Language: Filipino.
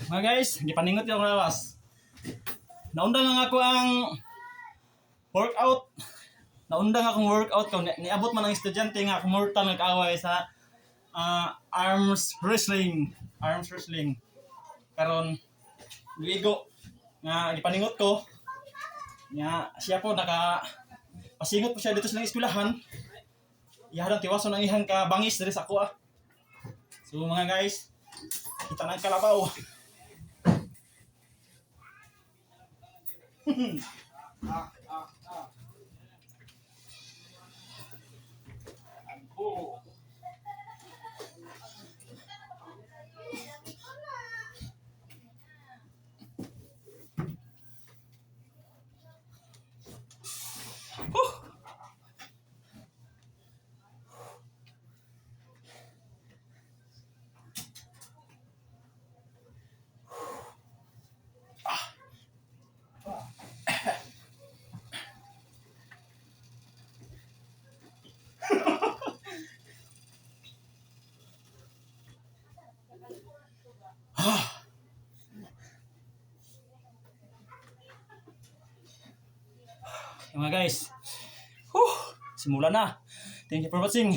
Mga guys, gipaningot yung lawas. Naundang nga ako ang workout. Naundang akong workout ko. Niabot man ang estudyante nga kumurta nag-away sa arms wrestling. Arms wrestling. Karon ligo nga gipaningot ko. Nga siya po pasingot po siya dito sa eskwelahan. Ihadang tiwason ang ihang ka bangis diri sa ako. So mga guys, kita na ang kalabaw. Oh. Mga guys, simula na. Thank you for watching.